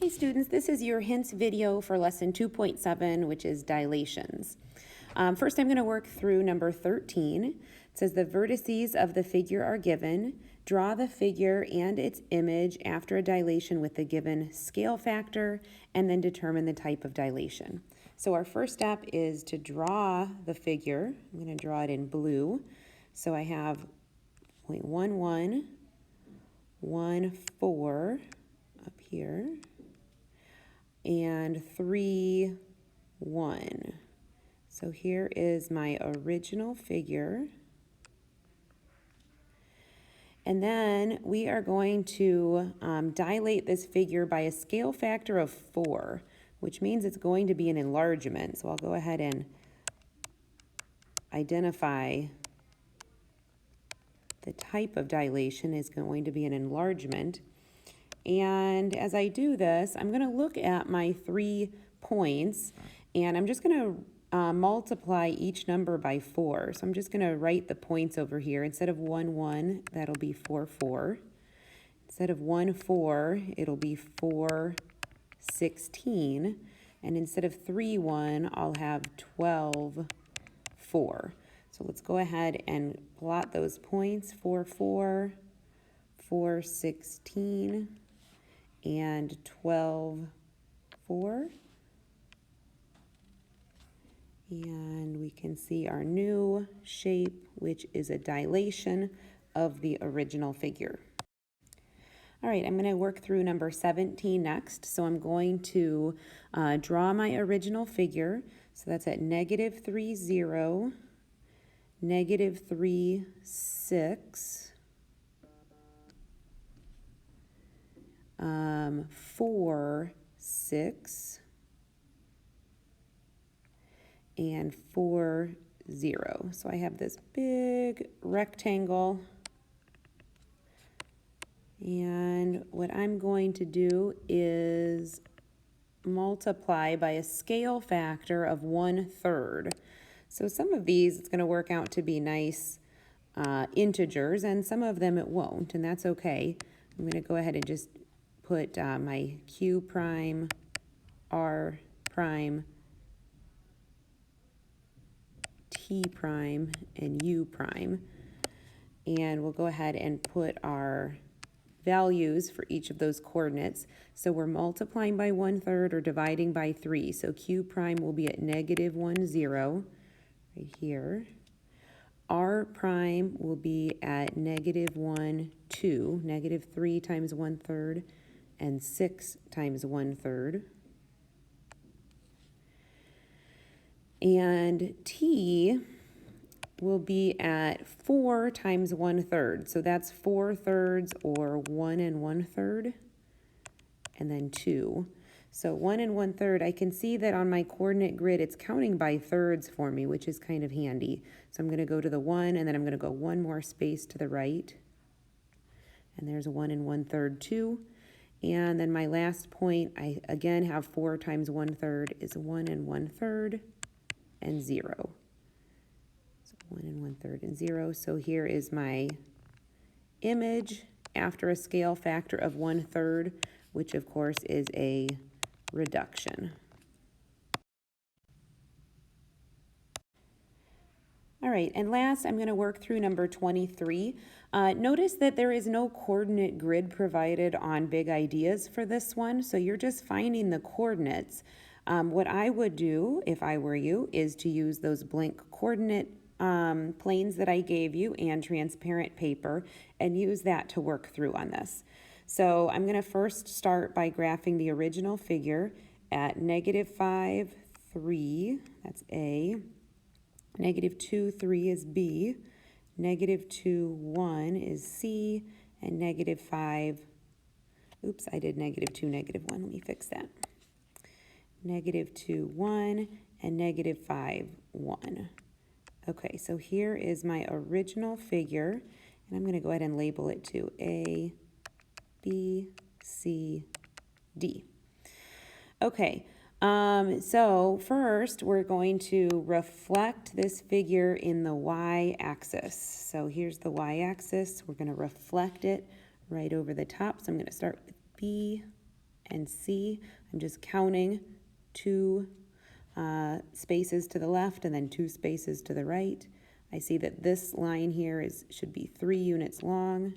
Hey students, this is your hints video for lesson 2.7, which is dilations. First I'm going to work through number 13. It says the vertices of the figure are given. Draw the figure and its image after a dilation with the given scale factor and then determine the type of dilation. So our first step is to draw the figure. I'm going to draw it in blue. So I have 0.11, 1,4 up here, and 3, 1. So here is my original figure. And then we are going to dilate this figure by a scale factor of 4, which means it's going to be an enlargement. So I'll go ahead and identify the type of dilation is going to be an enlargement. And as I do this, I'm going to look at my 3 points, and I'm just going to multiply each number by 4. So I'm just going to write the points over here. Instead of 1, 1, that'll be 4, 4. Instead of 1, 4, it'll be 4, 16. And instead of 3, 1, I'll have 12, 4. So let's go ahead and plot those points. 4, 4, 4, 16. And 12, 4. And we can see our new shape, which is a dilation of the original figure. All right, I'm going to work through number 17 next. So I'm going to draw my original figure. So that's at -3, 0, -3, 6, 4, 6, and 4, 0. So I have this big rectangle, and what I'm going to do is multiply by a scale factor of 1/3. So some of these it's going to work out to be nice integers, and some of them it won't, and that's okay. I'm going to go ahead and just put my Q prime, R prime, T prime, and U prime. And we'll go ahead and put our values for each of those coordinates. So we're multiplying by 1/3 or dividing by 3. So Q prime will be at -1, 0 right here. R prime will be at -1, 2, -3 times 1/3, and 6 times 1/3. And T will be at 4 times 1/3. So that's 4/3 or 1 1/3, and then 2. So 1 1/3, I can see that on my coordinate grid, it's counting by thirds for me, which is kind of handy. So I'm going to go to the 1, and then I'm going to go one more space to the right. And there's 1 1/3, 2. And then my last point, I again have 4 times 1/3 is 1 1/3 and 0. So 1 1/3 and 0. So here is my image after a scale factor of 1/3, which of course is a reduction. All right, and last I'm going to work through number 23. Notice that there is no coordinate grid provided on Big Ideas for this one, so you're just finding the coordinates. What I would do, if I were you, is to use those blank coordinate planes that I gave you and transparent paper and use that to work through on this. So I'm going to first start by graphing the original figure at -5, 3, that's A, -2, 3 is B, -2, 1 is C, and -5, oops, I did -2, -1, let me fix that. -2, 1, and -5, 1. Okay, so here is my original figure, and I'm going to go ahead and label it to A, B, C, D. Okay, so first we're going to reflect this figure in the y-axis. So here's the y-axis. We're going to reflect it right over the top. So I'm going to start with B and C. I'm just counting 2 spaces to the left and then 2 spaces to the right. I see that this line here should be 3 units long.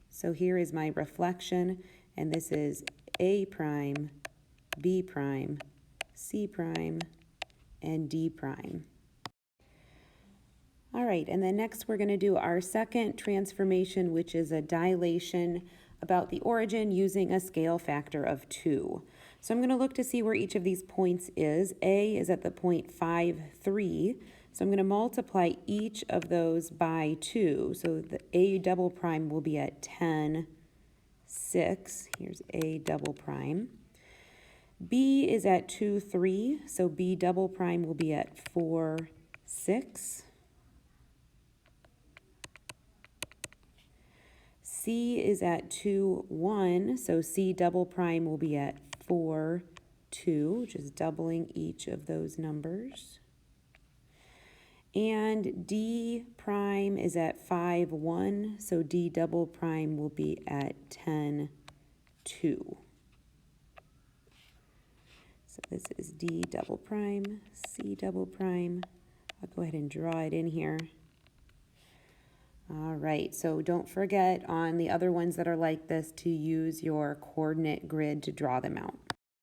So here is my reflection, and this is A prime, B prime, C prime, and D prime. All right, and then next we're going to do our second transformation, which is a dilation about the origin using a scale factor of 2. So I'm going to look to see where each of these points is. A is at the point 5, 3. So I'm going to multiply each of those by 2. So the A double prime will be at 10, 6. Here's A double prime. B is at 2, 3. So B double prime will be at 4, 6. C is at 2, 1. So C double prime will be at 4, 2, which is doubling each of those numbers. And D prime is at 5, 1, so D double prime will be at 10, 2. So this is D double prime, C double prime. I'll go ahead and draw it in here. All right, so don't forget on the other ones that are like this to use your coordinate grid to draw them out.